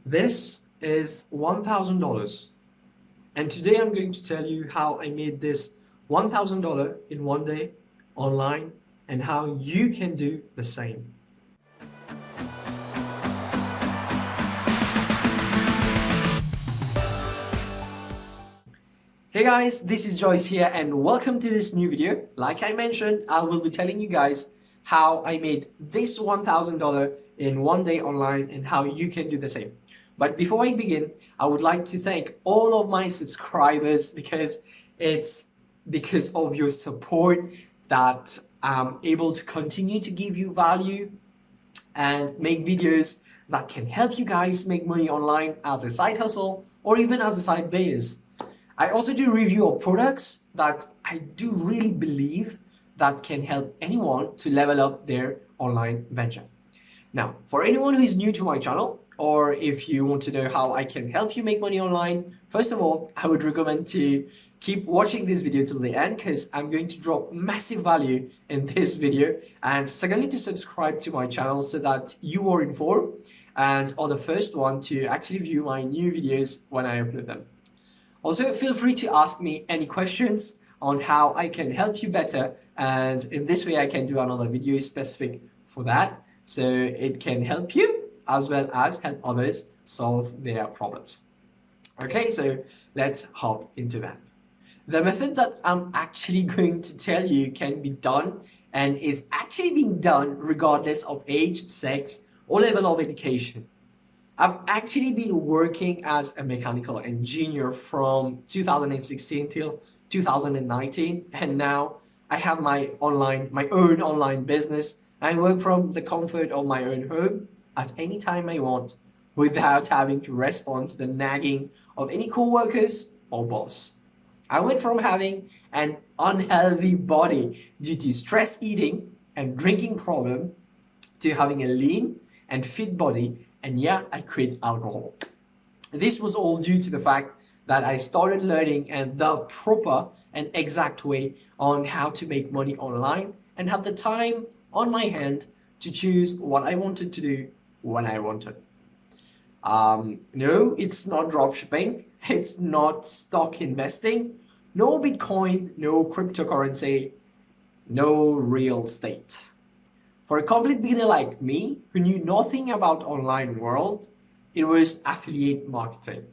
This is $1,000, and today I'm going to tell you how I made this $1,000 in one day online and how you can do the same. Hey guys, this is Joyce here and welcome to this new video. Like I mentioned, I will be telling you guys how I made this $1,000 in one day online and how you can do the same. But before I begin, I would like to thank all of my subscribers because it's because of your support that I'm able to continue to give you value and make videos that can help you guys make money online as a side hustle or even as a side business. I also do review of products that I do really believe that can help anyone to level up their online venture. Now, for anyone who is new to my channel, or if you want to know how I can help you make money online, first of all, I would recommend to keep watching this video till the end because I'm going to drop massive value in this video. And secondly, to subscribe to my channel so that you are informed and are the first one to actually view my new videos when I upload them. Also, feel free to ask me any questions on how I can help you better, and in this way I can do another video specific for that, so it can help you as well as help others solve their problems. Okay, so let's hop into that. The method that I'm actually going to tell you can be done and is actually being done regardless of age, sex, or level of education. I've actually been working as a mechanical engineer from 2016 till 2019, and now I have my own online business. I work from the comfort of my own home at any time I want without having to respond to the nagging of any co-workers or boss. I went from having an unhealthy body due to stress eating and drinking problem to having a lean and fit body. And yeah, I quit alcohol. This was all due to the fact that I started learning and the proper and exact way on how to make money online and had the time on my hand to choose what I wanted to do when I wanted. No, it's not dropshipping. It's not stock investing. No Bitcoin, no cryptocurrency, no real estate. For a complete beginner like me, who knew nothing about online world, it was affiliate marketing.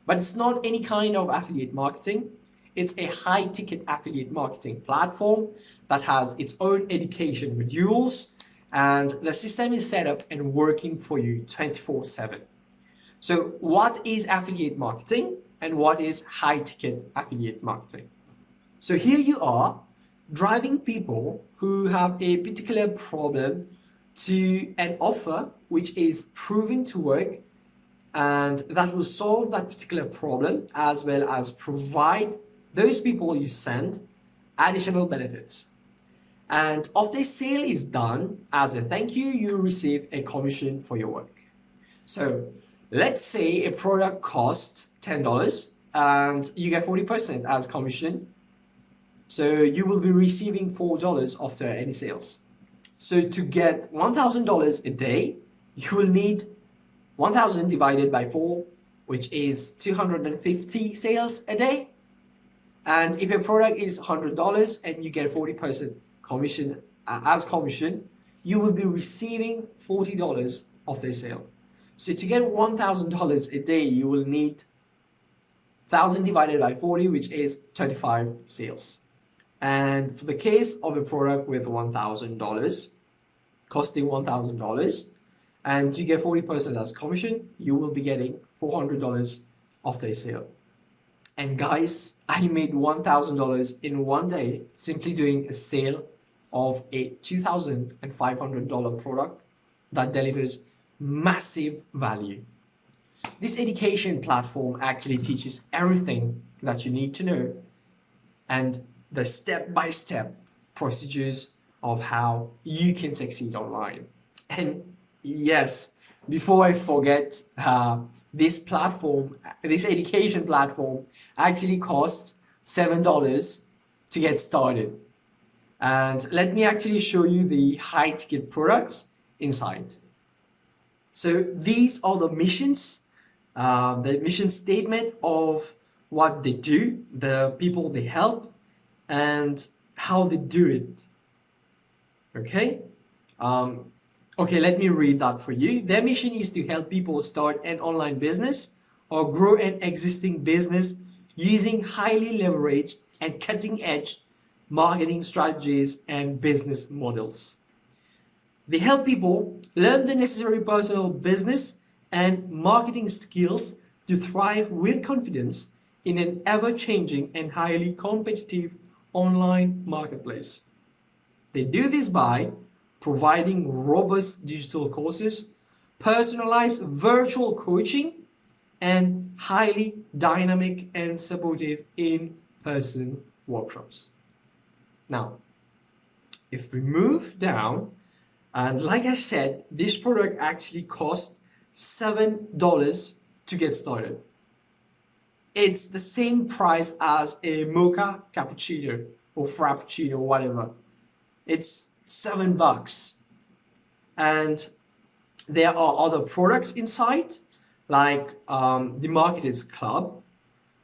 But it's not any kind of affiliate marketing. It's a high-ticket affiliate marketing platform that has its own education modules, and the system is set up and working for you 24/7. So what is affiliate marketing and what is high-ticket affiliate marketing? So here you are, driving people who have a particular problem to an offer which is proven to work and that will solve that particular problem as well as provide those people you send additional benefits. And after sale is done, as a thank you, you receive a commission for your work. So let's say a product costs $10 and you get 40% as commission. So you will be receiving $4 after any sales. So to get $1,000 a day, you will need 1,000 divided by 4, which is 250 sales a day. And if a product is $100 and you get 40% commission as commission, you will be receiving $40 after sale. So to get $1,000 a day, you will need 1,000 divided by 40, which is 25 sales. And for the case of a product with $1,000, costing $1,000, and you get 40% as commission, you will be getting $400 after a sale. And guys, I made $1,000 in one day simply doing a sale of a $2,500 product that delivers massive value. This education platform actually teaches everything that you need to know and the step-by-step procedures of how you can succeed online. And yes, before I forget, this education platform actually costs $7 to get started. And let me actually show you the high ticket products inside. So these are the missions the mission statement of what they do, the people they help, and how they do it. Okay? Um, okay, let me read that for you. Their mission is to help people start an online business or grow an existing business using highly leveraged and cutting edge marketing strategies and business models. They help people learn the necessary personal business and marketing skills to thrive with confidence in an ever-changing and highly competitive online marketplace. They do this by providing robust digital courses, personalized virtual coaching, and highly dynamic and supportive in-person workshops. Now, if we move down, and like I said, this product actually costs $7 to get started. It's the same price as a mocha cappuccino or frappuccino, whatever. It's $7. And there are other products inside, like the Marketers Club,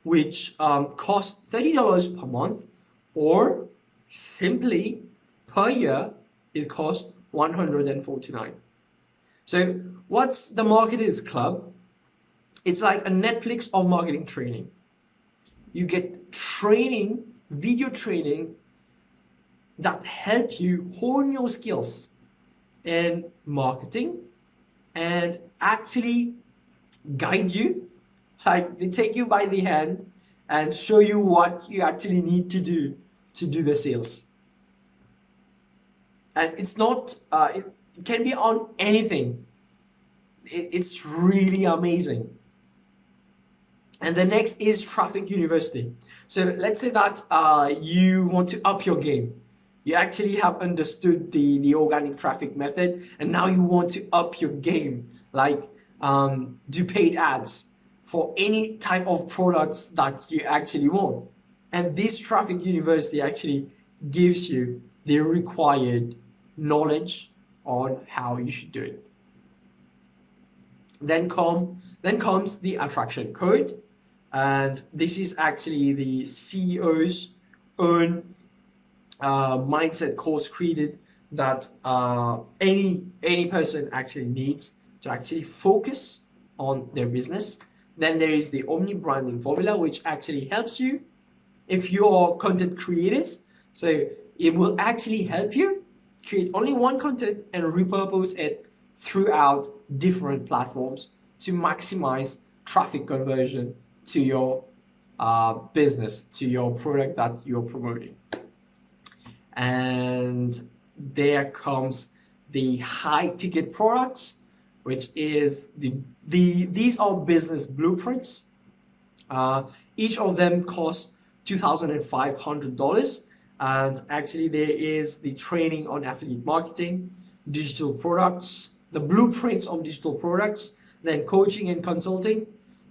which costs $30 per month, or simply per year, it costs $149. So what's the Marketers Club? It's like a Netflix of marketing training. You get training, video training, that help you hone your skills in marketing and actually guide you, like they take you by the hand and show you what you actually need to do the sales. And it's not, it can be on anything. It's really amazing. And the next is Traffic University. So let's say that you want to up your game. You actually have understood the organic traffic method, and now you want to up your game, like do paid ads for any type of products that you actually want. And this Traffic University actually gives you the required knowledge on how you should do it. Then comes the attraction code, and this is actually the CEO's own mindset course created that any person actually needs to actually focus on their business. Then there is the omni branding formula, which actually helps you if you are content creators. So it will actually help you create only one content and repurpose it throughout different platforms to maximize traffic conversion to your business, to your product that you're promoting. And there comes the high ticket products, which is these are business blueprints. Each of them costs $2,500, and actually there is the training on affiliate marketing, digital products, the blueprints of digital products, then coaching and consulting,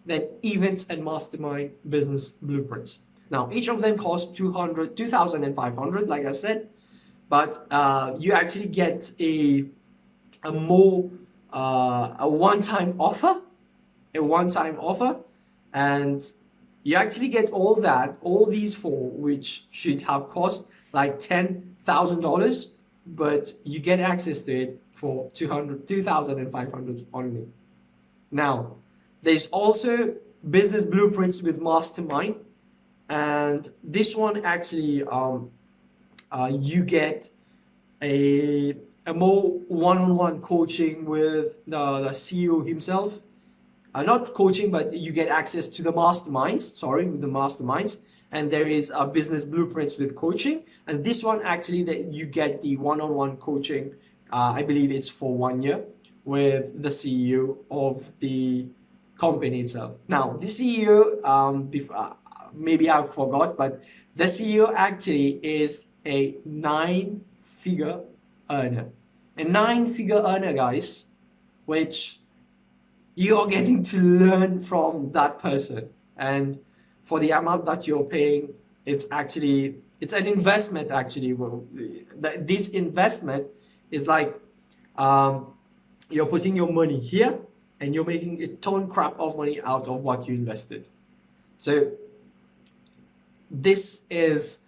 then events and mastermind business blueprints. Now, each of them costs $2,500, like I said, but you actually get a one-time offer, and you actually get all these four, which should have cost like $10,000, but you get access to it for $2,500 only. Now, there's also business blueprints with mastermind. And this one actually, you get a more one-on-one coaching with the CEO himself. Not coaching, but you get access to the masterminds, with the masterminds. And there is a business blueprints with coaching. And this one actually, that you get the one-on-one coaching, I believe it's for 1 year, with the CEO of the company itself. Now, the CEO, maybe I forgot, but the CEO actually is a 9-figure earner. A 9-figure earner, guys, which you are getting to learn from that person. And for the amount that you're paying, it's an investment actually. This investment is like, you're putting your money here, and you're making a ton crap of money out of what you invested. So this is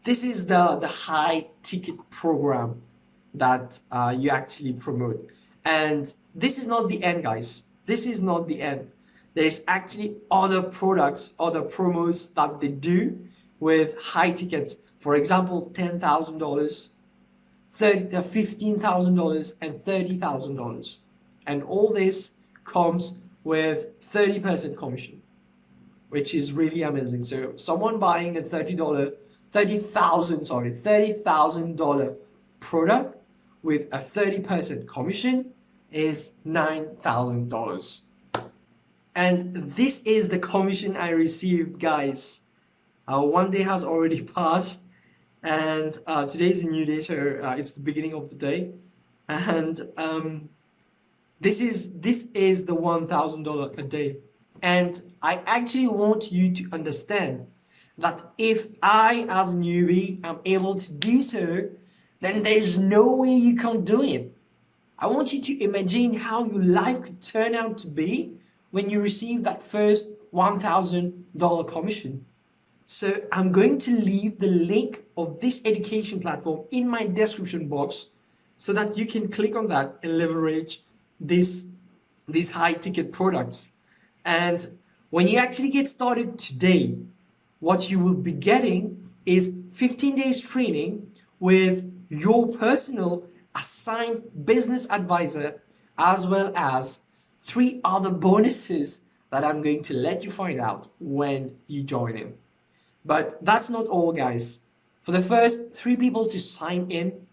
the high ticket program that you actually promote. And this is not the end, guys. This is not the end. There's actually other products, other promos that they do with high tickets. For example, $10,000, $15,000, and $30,000. And all this comes with 30% commission, which is really amazing. So someone buying a $30,000 product with a 30% commission is $9,000. And this is the commission I received, guys. One day has already passed, and today is a new day, so it's the beginning of the day. And this is the $1,000 a day. And I actually want you to understand that if I, as a newbie, am able to do so, then there's no way you can't do it. I want you to imagine how your life could turn out to be when you receive that first $1,000 commission. So I'm going to leave the link of this education platform in my description box so that you can click on that and leverage these high ticket products. And when you actually get started today, what you will be getting is 15 days training with your personal assigned business advisor, as well as 3 other bonuses that I'm going to let you find out when you join in. But that's not all, guys. For the first 3 people to sign in,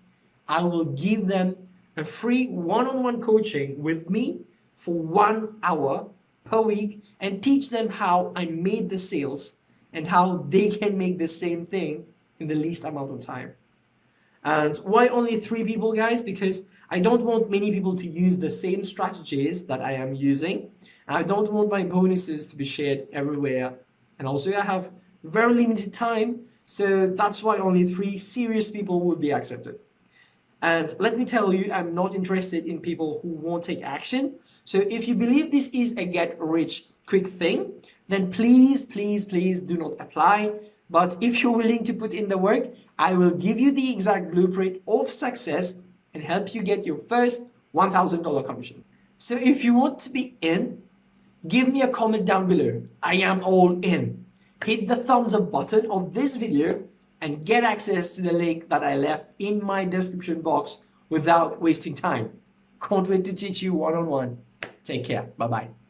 I will give them a free one-on-one coaching with me for 1 hour per week and teach them how I made the sales and how they can make the same thing in the least amount of time. And why only 3 people, guys? Because I don't want many people to use the same strategies that I am using. I don't want my bonuses to be shared everywhere. And also I have very limited time, so that's why only 3 serious people will be accepted. And let me tell you, I'm not interested in people who won't take action. So if you believe this is a get-rich-quick thing, then please, please, please do not apply. But if you're willing to put in the work, I will give you the exact blueprint of success and help you get your first $1,000 commission. So if you want to be in, give me a comment down below. I am all in. Hit the thumbs up button of this video and get access to the link that I left in my description box without wasting time. Can't wait to teach you one-on-one. Take care. Bye-bye.